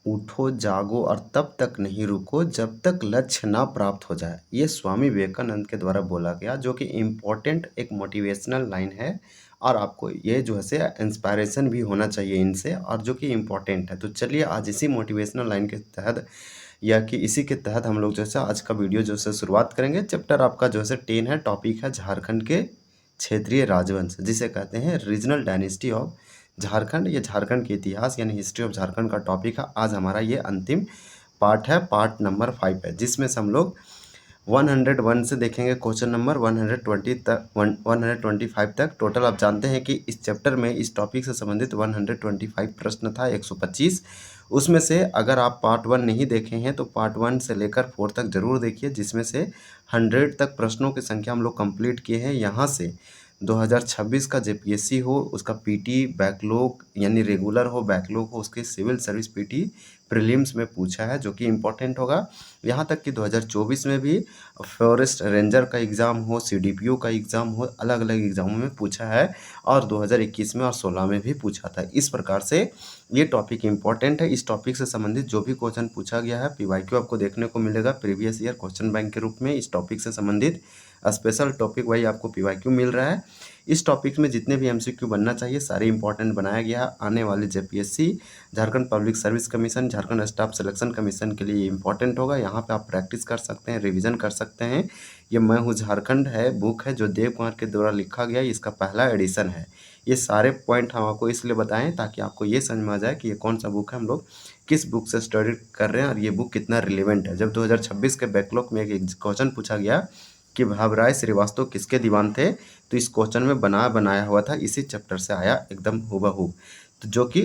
उठो जागो और तब तक नहीं रुको जब तक लक्ष्य ना प्राप्त हो जाए। ये स्वामी विवेकानंद के द्वारा बोला गया, जो कि इम्पोर्टेंट एक मोटिवेशनल लाइन है और आपको ये जो है से इंस्पायरेशन भी होना चाहिए इनसे, और जो कि इम्पोर्टेंट है। तो चलिए आज इसी मोटिवेशनल लाइन के तहत या कि इसी के तहत हम लोग जो है आज का वीडियो जो है शुरुआत करेंगे। चैप्टर आपका जो है 10 है, टॉपिक है झारखंड के क्षेत्रीय राजवंश, जिसे कहते हैं रीजनल डायनेस्टी ऑफ झारखंड। ये झारखंड के इतिहास यानी हिस्ट्री ऑफ झारखंड का टॉपिक है। आज हमारा ये अंतिम पार्ट है, पार्ट नंबर 5 है, जिसमें से हम लोग 101 से देखेंगे क्वेश्चन नंबर 120 तक 125 तक। टोटल आप जानते हैं कि इस चैप्टर में इस टॉपिक से संबंधित 125 प्रश्न था, 125। उसमें से अगर आप पार्ट 1 नहीं देखे हैं तो पार्ट 1 से लेकर 4 तक जरूर देखिए, जिसमें से 100 तक प्रश्नों की संख्या हम लोग कंप्लीट किए हैं। यहाँ से 2026 का जेपीएससी हो, उसका पीटी बैकलॉग यानी रेगुलर हो, बैकलॉग हो, उसके सिविल सर्विस पीटी प्रीलिम्स में पूछा है, जो कि इम्पोर्टेंट होगा। यहाँ तक कि 2024 में भी फॉरेस्ट रेंजर का एग्ज़ाम हो, सीडीपीओ का एग्ज़ाम हो, अलग अलग एग्ज़ामों में पूछा है, और 2021 में और 16 में भी पूछा था। इस प्रकार से ये टॉपिक इम्पोर्टेंट है। इस टॉपिक से संबंधित जो भी क्वेश्चन पूछा गया है पीवाईक्यू आपको देखने को मिलेगा प्रीवियस ईयर क्वेश्चन बैंक के रूप में। इस टॉपिक से संबंधित स्पेशल टॉपिक वाइज आपको पीवाईक्यू मिल रहा है। इस टॉपिक में जितने भी एमसीक्यू बनना चाहिए सारे इंपॉर्टेंट बनाया गया है। आने वाले JPSC, Jharkhand public service commission, Jharkhand staff selection commission के लिए इंपॉर्टेंट होगा। यहाँ पे आप प्रैक्टिस कर सकते हैं, रिवीजन कर सकते हैं। ये मैं हूँ झारखंड है बुक है, जो देव कुमार के द्वारा लिखा गया, इसका पहला एडिशन है। ये सारे पॉइंट हम आपको इसलिए बताएं ताकि आपको ये समझ में आ जाए कि ये कौन सा बुक है, हम लोग किस बुक से स्टडी कर रहे हैं और ये बुक कितना रिलेवेंट है। जब 2026 के बैकलॉग में एक क्वेश्चन पूछा गया कि भवराय श्रीवास्तव किसके दीवान थे, तो इस क्वेश्चन में बनाया हुआ था, इसी चैप्टर से आया एकदम हुबहू, तो जो कि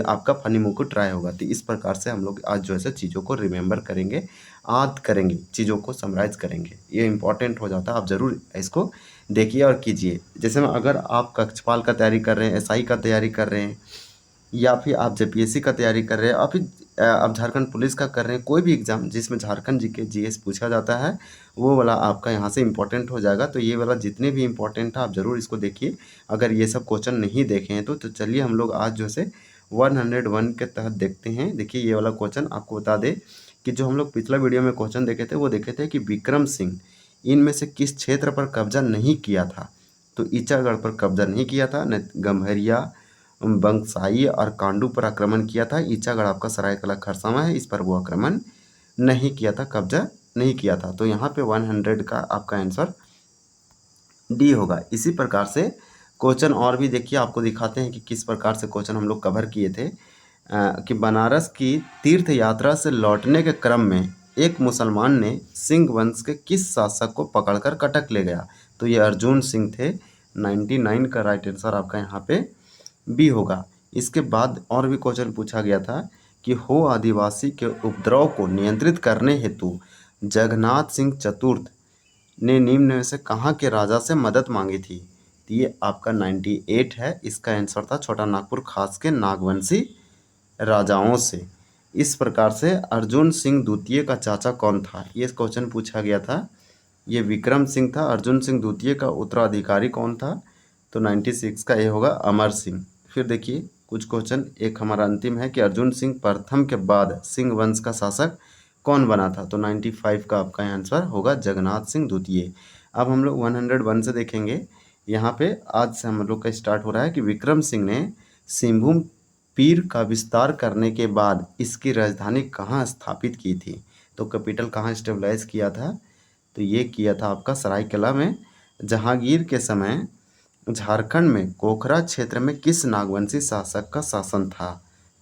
आपका फनी मुकुट ट्राई होगा। तो इस प्रकार से हम लोग आज जो है चीज़ों को रिमेंबर करेंगे, याद करेंगे, चीज़ों को समराइज करेंगे। ये इंपॉर्टेंट हो जाता है, आप ज़रूर इसको देखिए और कीजिए। जैसे में अगर आप कक्षपाल का तैयारी कर रहे हैं, एसआई का तैयारी कर रहे हैं, या फिर आप जेपीएससी का तैयारी कर रहे हैं, और फिर आप झारखंड पुलिस का कर रहे हैं, कोई भी एग्ज़ाम जिसमें झारखंड जीके जीएस पूछा जाता है, वो वाला आपका यहाँ से इंपॉर्टेंट हो जाएगा। तो ये वाला जितने भी इंपॉर्टेंट है आप ज़रूर इसको देखिए। अगर ये सब क्वेश्चन नहीं देखे हैं तो चलिए हम लोग आज जो है 101 के तहत देखते हैं। देखिए ये वाला क्वेश्चन आपको बता दें कि जो हम लोग पिछला वीडियो में क्वेश्चन देखे थे वो देखे थे कि विक्रम सिंह इनमें से किस क्षेत्र पर कब्जा नहीं किया था। तो ईचागढ़ पर कब्जा नहीं किया था, न गम्हरिया, बंगसाई और कांडू पर आक्रमण किया था। ईचागढ़ आपका सरायकला खरसावां है, इस पर वो आक्रमण नहीं किया था, कब्जा नहीं किया था। तो यहाँ पे 100 का आपका आंसर डी होगा। इसी प्रकार से क्वेश्चन और भी देखिए, आपको दिखाते हैं कि किस प्रकार से क्वेश्चन हम लोग कवर किए थे। कि बनारस की तीर्थ यात्रा से लौटने के क्रम में एक मुसलमान ने सिंह वंश के किस शासक को पकड़कर कटक ले गया। तो ये अर्जुन सिंह थे। 99 का राइट आंसर आपका यहाँ पे बी होगा। इसके बाद और भी क्वेश्चन पूछा गया था कि हो आदिवासी के उपद्रव को नियंत्रित करने हेतु जगन्नाथ सिंह चतुर्थ ने निम्न में से कहाँ के राजा से मदद मांगी थी। तो ये आपका 98 है। इसका आंसर था छोटा नागपुर खास के नागवंशी राजाओं से। इस प्रकार से अर्जुन सिंह द्वितीय का चाचा कौन था, ये क्वेश्चन पूछा गया था। ये विक्रम सिंह था। अर्जुन सिंह द्वितीय का उत्तराधिकारी कौन था, तो 96 का ये होगा अमर सिंह। फिर देखिए कुछ क्वेश्चन, एक हमारा अंतिम है कि अर्जुन सिंह प्रथम के बाद सिंह वंश का शासक कौन बना था। तो 95 का आपका आंसर होगा जगन्नाथ सिंह द्वितीय। अब हम लोग 101 से देखेंगे। यहाँ पे आज से हम लोग का स्टार्ट हो रहा है कि विक्रम सिंह ने सिंहभूम पीर का विस्तार करने के बाद इसकी राजधानी कहाँ स्थापित की थी। तो कैपिटल कहाँ स्टेबलाइज किया था, तो ये किया था आपका सरायकला में। जहांगीर के समय झारखंड में कोखरा क्षेत्र में किस नागवंशी शासक का शासन था।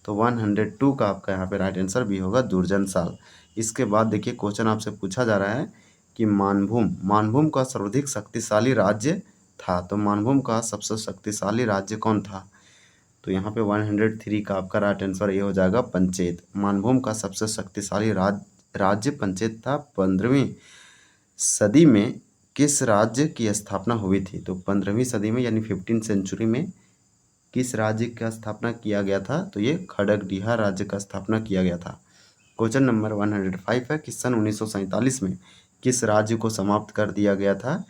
तो 102 का आपका यहाँ पे राइट आंसर भी होगा दुर्जन साल। इसके बाद देखिए क्वेश्चन आपसे पूछा जा रहा है कि मानभूम का सर्वाधिक शक्तिशाली राज्य था। तो मानभूम का सबसे शक्तिशाली राज्य कौन था, तो यहाँ पे 103 का आपका राइट आंसर ये हो जाएगा पंचेत। मानभूम का सबसे शक्तिशाली राज्य पंचेत था। 15वीं सदी में किस राज्य की स्थापना हुई थी। तो 15वीं सदी में यानी 15 सेंचुरी में किस राज्य का स्थापना किया गया था, तो ये खड़गडिहा राज्य का स्थापना किया गया था। क्वेश्चन नंबर 105 है कि सन 1947 में किस राज्य को समाप्त कर दिया गया था।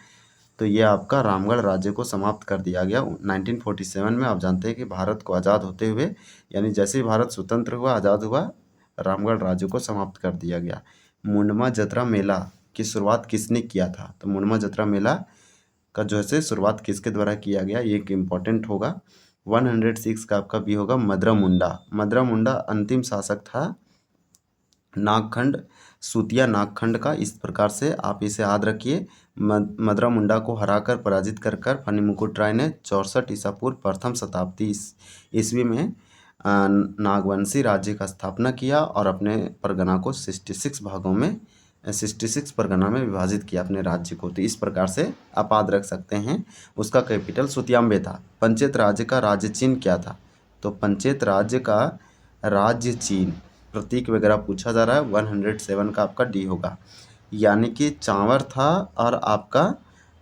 तो ये आपका रामगढ़ राज्य को समाप्त कर दिया गया 1947 में। आप जानते हैं कि भारत को आज़ाद होते हुए यानी जैसे ही भारत स्वतंत्र हुआ, आज़ाद हुआ, रामगढ़ राज्य को समाप्त कर दिया गया। मुंडमा जतरा मेला की शुरुआत किसने किया था? तो मुंडमा जतरा मेला का जो है शुरुआत किसके द्वारा किया गया, ये एक इम्पॉर्टेंट होगा। 106 का आपका बी होगा मदरा मुंडा। मदरा मुंडा अंतिम शासक था नागखंड सूतिया नागखंड का। इस प्रकार से आप इसे याद रखिए। मदरा मुंडा को हराकर पराजित कर फनी मुकुट राय ने 64 ईसा पूर्व प्रथम शताब्दी ईस्वी में नागवंशी राज्य का स्थापना किया और अपने परगना को 66 परगना में विभाजित किया अपने राज्य को। तो इस प्रकार से आप याद रख सकते हैं। उसका कैपिटल सुतियाम्बे था। पंचेत राज्य का राज्य चिन्ह क्या था? तो पंचेत राज्य का राज्य चिन्ह प्रतीक वगैरह पूछा जा रहा है। 107 का आपका डी होगा, यानी कि चांवर था और आपका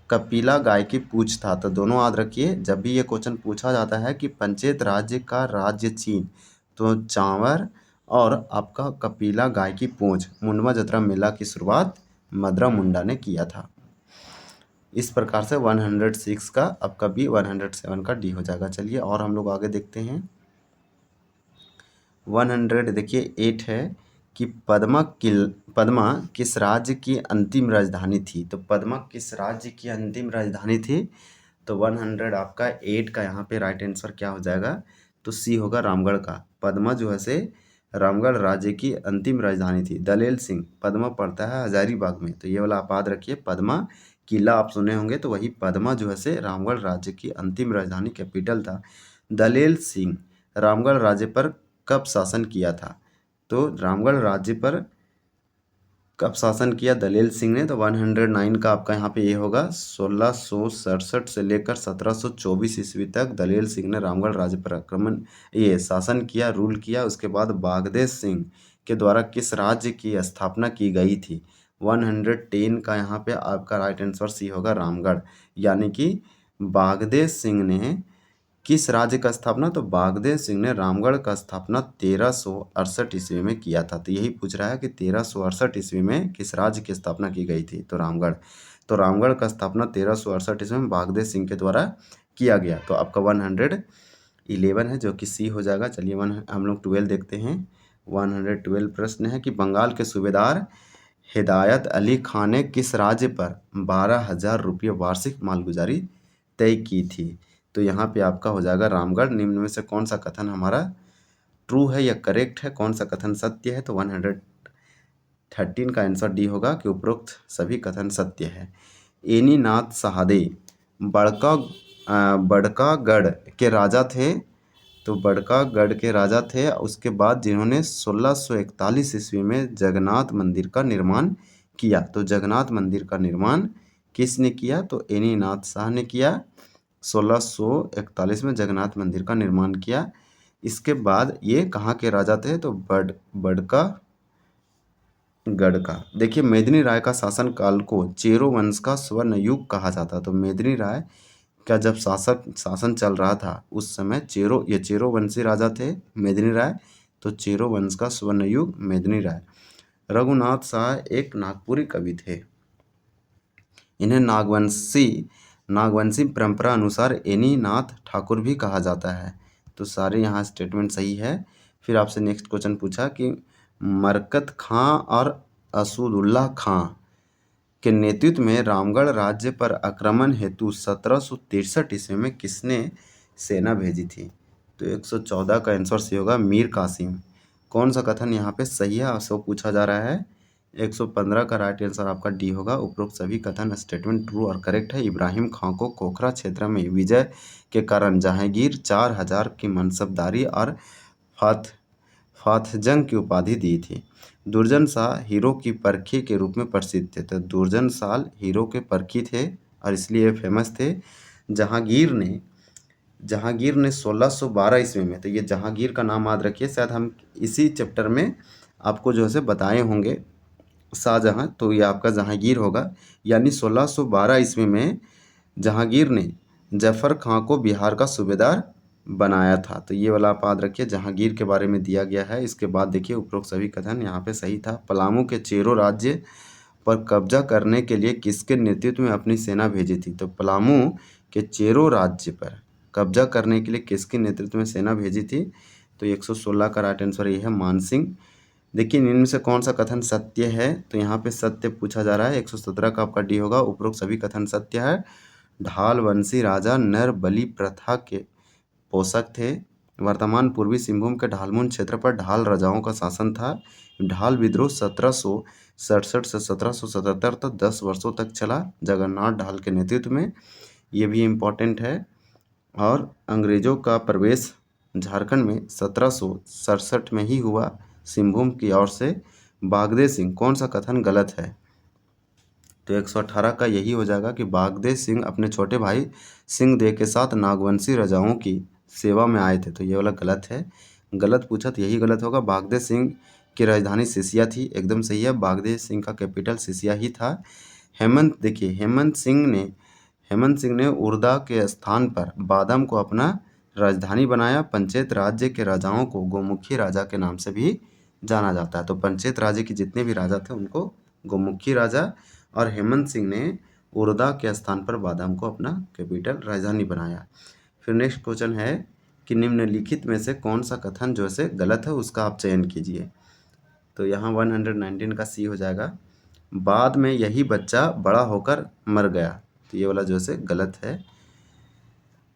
कपिला गाय की पूंछ था। तो दोनों याद रखिए, जब भी ये क्वेश्चन पूछा जाता है कि पंचेत राज्य का राज्य चिन्ह, तो चांवर और आपका कपिला गाय की पूंछ। मुंडमा जतरा मेला की शुरुआत मदरा मुंडा ने किया था। इस प्रकार से 106 का आपका बी, 107 का डी हो जाएगा। चलिए और हम लोग आगे देखते हैं। 100 देखिए 8 है कि पद्मा किस राज्य की अंतिम राजधानी थी? तो पद्मा किस राज्य की अंतिम राजधानी थी? तो 100 आपका 8 का यहाँ पे राइट आंसर क्या हो जाएगा? तो सी होगा रामगढ़ का। पद्मा जो है से रामगढ़ राज्य की अंतिम राजधानी थी। दलेल सिंह, पद्मा पड़ता है हजारीबाग में, तो ये वाला आप याद रखिए। पद्मा किला आप सुने होंगे, तो वही पद्मा जो है से रामगढ़ राज्य की अंतिम राजधानी कैपिटल था। दलेल सिंह रामगढ़ राज्य पर कब शासन किया था? तो रामगढ़ राज्य पर कब शासन किया दलेल सिंह ने? तो 109 का आपका यहाँ पे ये होगा। 1667 से लेकर 1724 ईस्वी तक दलेल सिंह ने रामगढ़ राज्य पर शासन किया, रूल किया। उसके बाद बागदेव सिंह के द्वारा किस राज्य की स्थापना की गई थी? 110 का यहाँ पे आपका राइट आंसर सी होगा रामगढ़, यानी कि बागदेव सिंह ने किस राज्य का स्थापना? तो बागदेव सिंह ने रामगढ़ का स्थापना 1368 ईस्वी में किया था। तो यही पूछ रहा है कि 1368 ईस्वी में किस राज्य की स्थापना की गई थी? तो रामगढ़। तो रामगढ़ का स्थापना 1368 ईस्वी में बागदेव सिंह के द्वारा किया गया। तो आपका 111 है जो कि सी हो जाएगा। चलिए हम लोग 12 देखते हैं। 112 प्रश्न है कि बंगाल के सूबेदार हिदायत अली खान ने किस राज्य पर 12,000 रुपये वार्षिक मालगुजारी तय की थी? तो यहाँ पे आपका हो जाएगा रामगढ़। निम्न में से कौन सा कथन हमारा ट्रू है या करेक्ट है? कौन सा कथन सत्य है? तो 113 का आंसर डी होगा कि उपरोक्त सभी कथन सत्य है। एनीनाथ साहदे बड़कागढ़ के राजा थे। तो बड़कागढ़ के राजा थे। उसके बाद जिन्होंने 1641 ईस्वी में जगन्नाथ मंदिर का निर्माण किया। तो जगन्नाथ मंदिर का निर्माण किसने किया? तो एनीनाथ शाह ने किया। 1641 में जगन्नाथ मंदिर का निर्माण किया। इसके बाद ये कहाँ के राजा थे? तो बड़कागढ़ का। देखिए मेदिनी राय का शासन काल को चेरो वंश का स्वर्ण युग कहा जाता। तो मेदिनी राय का जब शासन चल रहा था उस समय चेरो वंशी राजा थे मेदिनी राय। तो चेरो वंश का स्वर्ण युग मेदिनी राय। रघुनाथ शाह एक नागपुरी कवि थे। इन्हें नागवंशी परंपरा अनुसार एनीनाथ ठाकुर भी कहा जाता है। तो सारे यहाँ स्टेटमेंट सही है। फिर आपसे नेक्स्ट क्वेश्चन पूछा कि मरकत खां और असदुल्ला खां के नेतृत्व में रामगढ़ राज्य पर आक्रमण हेतु 1763 ईस्वी में किसने सेना भेजी थी? तो 114 का आंसर सही होगा मीर कासिम। कौन सा कथन यहाँ पे सही है आपसे पूछा जा रहा है? 115 का राइट आंसर आपका डी होगा। उपरोक्त सभी कथन स्टेटमेंट ट्रू और करेक्ट है। इब्राहिम खां को खोखरा क्षेत्र में विजय के कारण जहांगीर 4000 की मनसबदारी और फातजंग की उपाधि दी थी। दुर्जन शाह हीरो की परखी के रूप में प्रसिद्ध थे। तो दुर्जन शाह हीरो के परखी थे और इसलिए फेमस थे। जहांगीर ने 1612 ईस्वी में, तो ये जहांगीर का नाम याद रखिए, शायद हम इसी चैप्टर में आपको जो है बताए होंगे शाहजहां, तो ये आपका जहांगीर होगा। यानी 1612 ईस्वी में जहांगीर ने जफर खां को बिहार का सूबेदार बनाया था। तो ये वाला आप याद रखिए, जहांगीर के बारे में दिया गया है। इसके बाद देखिए उपरोक्त सभी कथन यहाँ पे सही था। पलामू के चेरो राज्य पर कब्जा करने के लिए किसके नेतृत्व में अपनी सेना भेजी थी? तो पलामू के चेरो राज्य पर कब्जा करने के लिए किसके नेतृत्व में सेना भेजी थी? तो 116 का राइट आंसर ये है मानसिंह देखिए इनमें से कौन सा कथन सत्य है, तो यहाँ पे सत्य पूछा जा रहा है। 117 का आपका डी होगा। उपरोक्त सभी कथन सत्य है। ढाल वंशी राजा नर बलि प्रथा के पोषक थे। वर्तमान पूर्वी सिंहभूम के ढालमुन क्षेत्र पर ढाल राजाओं का शासन था। ढाल विद्रोह 1767 से 1777 तक 10 वर्षों तक चला, जगन्नाथ ढाल के नेतृत्व में। ये भी इम्पोर्टेंट है। और अंग्रेजों का प्रवेश झारखंड में 1767 में ही हुआ सिंहभूम की ओर से। बागदे सिंह, कौन सा कथन गलत है, तो 118 का यही हो जाएगा कि बागदे सिंह अपने छोटे भाई सिंहदेव के साथ नागवंशी राजाओं की सेवा में आए थे, तो ये वाला गलत है। गलत पूछा तो यही गलत होगा। बागदे सिंह की राजधानी सिसिया थी, एकदम सही है। बागदे सिंह का कैपिटल सिसिया ही था। हेमंत, देखिए हेमंत सिंह ने उर्दा के स्थान पर बादाम को अपना राजधानी बनाया। पंचेत राज्य के राजाओं को गोमुखी राजा के नाम से भी जाना जाता है। तो पंचेत राज्य के जितने भी राजा थे उनको गोमुखी राजा, और हेमंत सिंह ने उर्दा के स्थान पर बादाम को अपना कैपिटल राजधानी बनाया। फिर नेक्स्ट क्वेश्चन है कि निम्नलिखित में से कौन सा कथन जो है गलत है, उसका आप चयन कीजिए। तो यहाँ 119 का सी हो जाएगा। बाद में यही बच्चा बड़ा होकर मर गया, तो ये वाला जो है गलत है।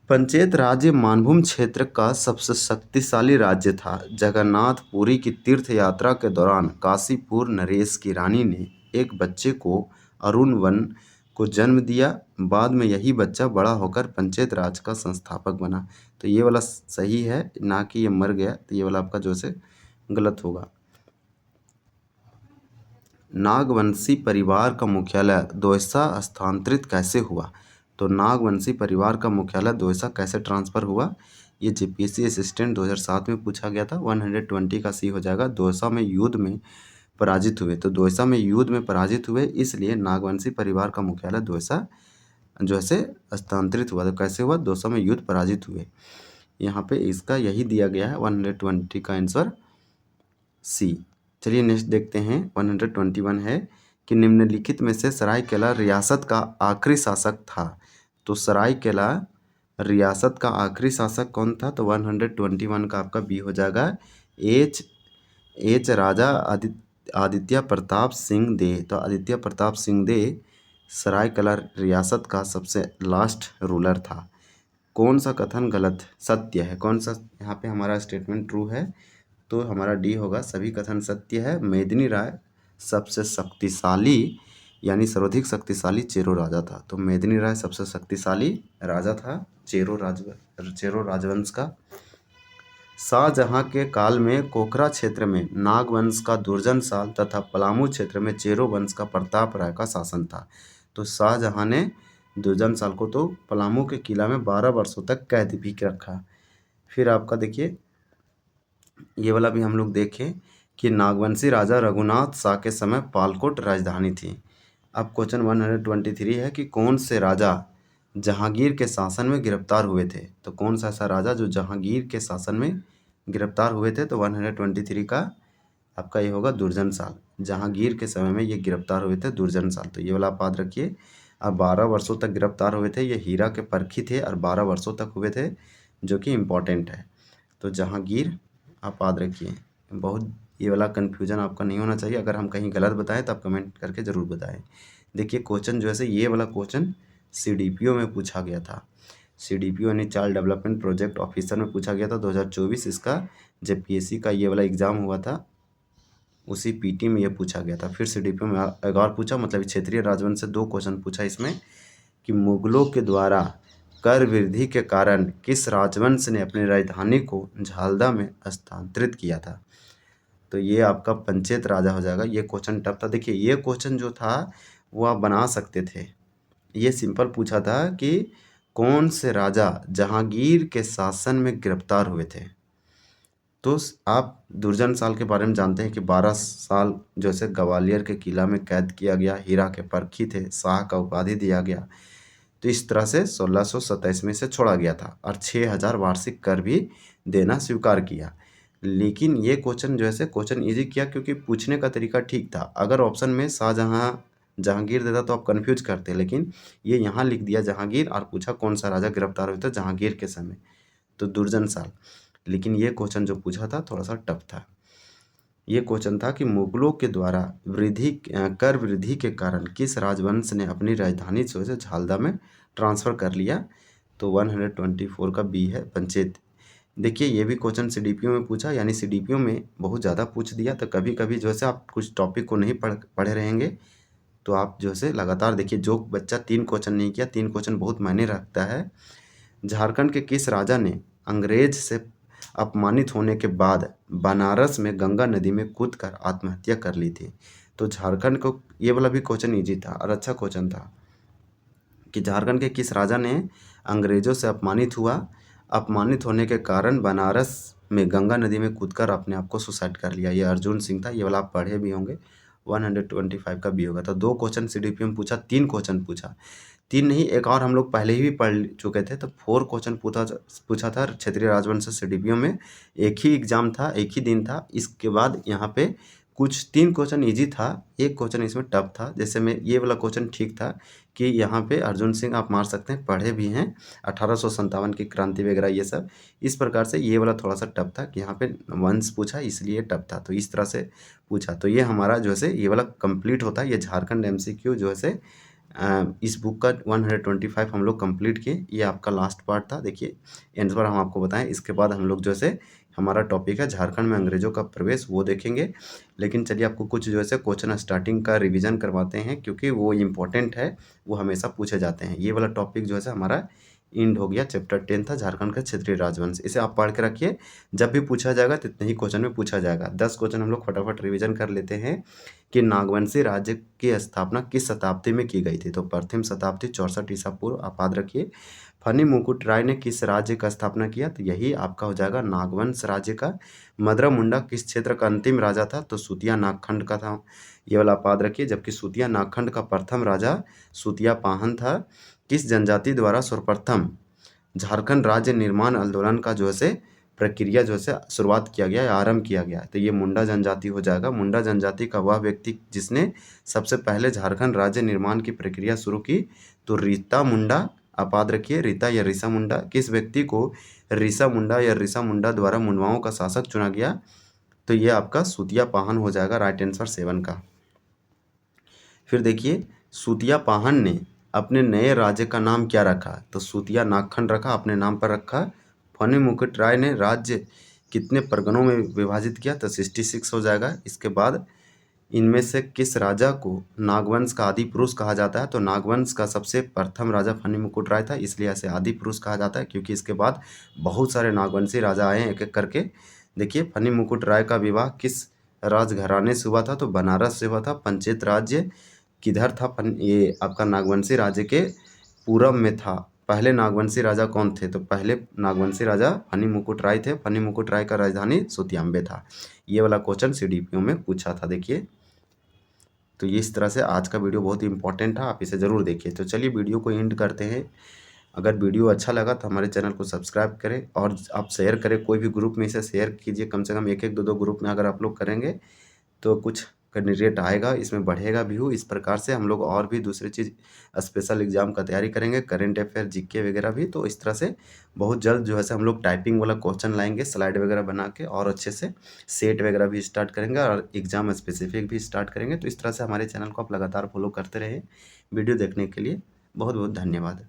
पंचेत राज्य मानभूम क्षेत्र का सबसे शक्तिशाली राज्य था। जगन्नाथपुरी की तीर्थ यात्रा के दौरान काशीपुर नरेश की रानी ने एक बच्चे को अरुण वन को जन्म दिया। बाद में यही बच्चा बड़ा होकर पंचेत राज का संस्थापक बना, तो ये वाला सही है, ना कि ये मर गया। तो ये वाला आपका जो है गलत होगा। नागवंशी परिवार का मुख्यालय दोयसा स्थानांतरित कैसे हुआ, तो नागवंशी परिवार का मुख्यालय दोयसा कैसे ट्रांसफ़र हुआ, ये जेपीएससी असिस्टेंट 2007 में पूछा गया था। 120 का सी हो जाएगा। दोयसा में युद्ध में पराजित हुए, तो दोयसा में युद्ध में पराजित हुए, इसलिए नागवंशी परिवार का मुख्यालय दोयसा जो है स्थानांतरित हुआ। तो कैसे हुआ, दोयसा में युद्ध पराजित हुए। यहाँ पे इसका यही दिया गया है, 120 का आंसर सी। चलिए नेक्स्ट देखते हैं। 121 है कि निम्नलिखित में से सरायकेला रियासत का आखिरी शासक था, तो सरायकेला रियासत का आखिरी शासक कौन था, तो 121 का आपका बी हो जाएगा। एच राजा आदित्य प्रताप सिंह दे, तो आदित्य प्रताप सिंह दे सरायकेला रियासत का सबसे लास्ट रूलर था। कौन सा कथन गलत सत्य है, कौन सा यहाँ पे हमारा स्टेटमेंट ट्रू है, तो हमारा डी होगा। सभी कथन सत्य है। मेदिनी राय सबसे शक्तिशाली यानी सर्वाधिक शक्तिशाली चेरो राजा था, तो मेदिनी राय सबसे शक्तिशाली राजा था चेरो राजवंश का। शाहजहां के काल में कोकरा क्षेत्र में नागवंश का दुर्जन साल तथा पलामू क्षेत्र में चेरो वंश का प्रताप राय का शासन था। तो शाहजहां ने दुर्जन साल को तो पलामू के किला में 12 वर्षों तक कैद भी रखा। फिर आपका देखिए ये वाला भी हम लोग देखें कि नागवंशी राजा रघुनाथ शाह के समय पालकोट राजधानी थी। अब क्वेश्चन 123 है कि कौन से राजा जहांगीर के शासन में गिरफ्तार हुए थे, तो कौन सा ऐसा राजा जो जहांगीर के शासन में गिरफ्तार हुए थे, तो 123 का आपका ये होगा दुर्जन साल। जहांगीर के समय में ये गिरफ्तार हुए थे दुर्जन साल, तो ये वाला आप याद रखिए। अब 12 वर्षों तक गिरफ्तार हुए थे, ये हीरा के परखी थे और 12 वर्षों तक हुए थे, जो कि इम्पोर्टेंट है। तो जहांगीर आप याद रखिए। बहुत ये वाला कन्फ्यूजन आपका नहीं होना चाहिए। अगर हम कहीं गलत बताएं तो आप कमेंट करके ज़रूर बताएं। देखिए क्वेश्चन जो है ये वाला क्वेश्चन सीडीपीओ में पूछा गया था। सीडीपीओ यानी चाइल्ड डेवलपमेंट प्रोजेक्ट ऑफिसर में पूछा गया था 2024। इसका जब पीएससी का ये वाला एग्ज़ाम हुआ था उसी पीटी में ये पूछा गया था। फिर सीडीपीओ में एक और पूछा, मतलब क्षेत्रीय राजवंश से 2 क्वेश्चन पूछा इसमें कि मुगलों के द्वारा कर वृद्धि के कारण किस राजवंश ने अपनी राजधानी को झालदा में स्थानांतरित किया था, तो ये आपका पंचेत राजा हो जाएगा। ये क्वेश्चन टफ था। देखिए ये क्वेश्चन जो था वो आप बना सकते थे। ये सिंपल पूछा था कि कौन से राजा जहांगीर के शासन में गिरफ्तार हुए थे। तो आप दुर्जन साल के बारे में जानते हैं कि 12 साल जैसे ग्वालियर के किला में कैद किया गया, हीरा के परखी थे, शाह का उपाधि दिया गया। तो इस तरह से 1627 में से छोड़ा गया था और 6000 वार्षिक कर भी देना स्वीकार किया। लेकिन ये क्वेश्चन जो है क्वेश्चन ईजी किया क्योंकि पूछने का तरीका ठीक था। अगर ऑप्शन में शाहजहां जहांगीर देता तो आप कन्फ्यूज करते, लेकिन ये यहाँ लिख दिया जहांगीर और पूछा कौन सा राजा गिरफ्तार हुआ था जहांगीर के समय, तो दुर्जन साल। लेकिन ये क्वेश्चन जो पूछा था थोड़ा सा टफ था। ये क्वेश्चन था कि मुगलों के द्वारा कर वृद्धि के कारण किस राजवंश ने अपनी राजधानी जो है झालदा में ट्रांसफ़र कर लिया। तो 124 का बी है पंचेत। देखिए ये भी क्वेश्चन सीडीपीओ में पूछा, यानी सीडीपीओ में बहुत ज़्यादा पूछ दिया। तो कभी कभी जो है आप कुछ टॉपिक को नहीं पढ़े रहेंगे तो आप जो है लगातार देखिए। जो बच्चा 3 क्वेश्चन नहीं किया, 3 क्वेश्चन बहुत मायने रखता है। झारखंड के किस राजा ने अंग्रेज से अपमानित होने के बाद बनारस में गंगा नदी में कूदकर आत्महत्या कर ली थी। तो झारखंड को ये वाला भी क्वेश्चन ईजी था और अच्छा क्वेश्चन था कि झारखंड के किस राजा ने अंग्रेजों से अपमानित होने के कारण बनारस में गंगा नदी में कूदकर अपने आप को सुसाइड कर लिया। ये अर्जुन सिंह था। ये वाला आप पढ़े भी होंगे। 125 का बी होगा। तो 2 क्वेश्चन सीडीपी में पूछा, 3 क्वेश्चन पूछा। 3 नहीं, एक और हम लोग पहले ही भी पढ़ चुके थे। तो 4 क्वेश्चन पूछा था क्षेत्रीय राजवंश से सीडीपीओ में। एक ही एग्जाम था, एक ही दिन था। इसके बाद यहाँ पे कुछ 3 क्वेश्चन ईजी था, एक क्वेश्चन इसमें टफ था। जैसे में ये वाला क्वेश्चन ठीक था कि यहाँ पे अर्जुन सिंह आप मार सकते हैं, पढ़े भी हैं, 1857 की क्रांति वगैरह ये सब। इस प्रकार से ये वाला थोड़ा सा टफ था कि यहाँ पे वंश पूछा इसलिए टफ था। तो इस तरह से पूछा। तो ये हमारा जो है ये वाला कंप्लीट होता है। ये झारखंड एमसीक्यू जो है इस बुक का 125 हम लोग कंप्लीट किए। ये आपका लास्ट पार्ट था। देखिए एंड पर हम आपको बताएं, इसके बाद हम लोग जो है हमारा टॉपिक है झारखंड में अंग्रेजों का प्रवेश, वो देखेंगे। लेकिन चलिए आपको कुछ जो है क्वेश्चन स्टार्टिंग का रिवीजन करवाते हैं, क्योंकि वो इम्पोर्टेंट है, वो हमेशा पूछे जाते हैं। ये वाला टॉपिक जो है हमारा इंड हो गया। चैप्टर 10 था झारखंड का क्षेत्रीय राजवंश। इसे आप पढ़ के रखिए, जब भी पूछा जाएगा तो इतने ही क्वेश्चन में पूछा जाएगा। 10 क्वेश्चन हम लोग फटाफट रिवीजन कर लेते हैं कि नागवंशी राज्य की स्थापना किस शताब्दी में की गई थी। तो प्रथम शताब्दी 64 ईसा पूर्व, आप याद रखिए। फनी मुकुट राय ने किस राज्य का स्थापना किया। तो यही आपका हो जाएगा नागवंश राज्य का। मदरा मुंडा किस क्षेत्र का अंतिम राजा था। तो सूतिया नागखंड का था। ये वाला आप याद रखिए। जबकि सूतिया नागखंड का प्रथम राजा सूतिया पाहन था। किस जनजाति द्वारा सर्वप्रथम झारखंड राज्य निर्माण आंदोलन का जो है प्रक्रिया जो है शुरुआत किया गया या आरंभ किया गया। तो ये मुंडा जनजाति हो जाएगा। मुंडा जनजाति का वह व्यक्ति जिसने सबसे पहले झारखंड राज्य निर्माण की प्रक्रिया शुरू की। तो रीता मुंडा, आप याद रखिए, रीता या ऋषा मुंडा। किस व्यक्ति को ऋषा मुंडा या ऋषा मुंडा द्वारा मुंडवाओं का शासक चुना गया। तो ये आपका सूतिया पाहन हो जाएगा, राइट आंसर 7 का। फिर देखिए सूतिया पाहन ने अपने नए राज्य का नाम क्या रखा। तो सूतिया नागखंड रखा, अपने नाम पर रखा। फनी मुकुट राय ने राज्य कितने परगनों में विभाजित किया। तो 66 हो जाएगा। इसके बाद इनमें से किस राजा को नागवंश का आदि पुरुष कहा जाता है। तो नागवंश का सबसे प्रथम राजा फनी मुकुट राय था, इसलिए ऐसे आदि पुरुष कहा जाता है, क्योंकि इसके बाद बहुत सारे नागवंशी राजा आए हैं एक एक करके। देखिए फनी मुकुट राय का विवाह किस राजघराने से हुआ था। तो बनारस से हुआ था। पंचेत राज्य किधर था। ये आपका नागवंशी राज्य के पूरब में था। पहले नागवंशी राजा कौन थे। तो पहले नागवंशी राजा फनी मुकुट राय थे। फनी मुकुट राय का राजधानी सुतियाम्बे था। ये वाला क्वेश्चन सीडीपीओ में पूछा था। देखिए तो ये इस तरह से आज का वीडियो बहुत ही इंपॉर्टेंट था, आप इसे ज़रूर देखिए। तो चलिए वीडियो को एंड करते हैं। अगर वीडियो अच्छा लगा तो हमारे चैनल को सब्सक्राइब करें और आप शेयर करें, कोई भी ग्रुप में इसे शेयर कीजिए। कम से कम एक एक दो दो ग्रुप में अगर आप लोग करेंगे तो कुछ कैंडिडेट आएगा, इसमें बढ़ेगा व्यू। इस प्रकार से हम लोग और भी दूसरी चीज़ स्पेशल एग्जाम का तैयारी करेंगे, करंट अफेयर जीके वगैरह भी। तो इस तरह से बहुत जल्द जो है हम लोग टाइपिंग वाला क्वेश्चन लाएंगे, स्लाइड वगैरह बना के, और अच्छे से सेट वगैरह भी स्टार्ट करेंगे और एग्जाम स्पेसिफिक भी स्टार्ट करेंगे। तो इस तरह से हमारे चैनल को आप लगातार फॉलो करते रहें। वीडियो देखने के लिए बहुत बहुत धन्यवाद।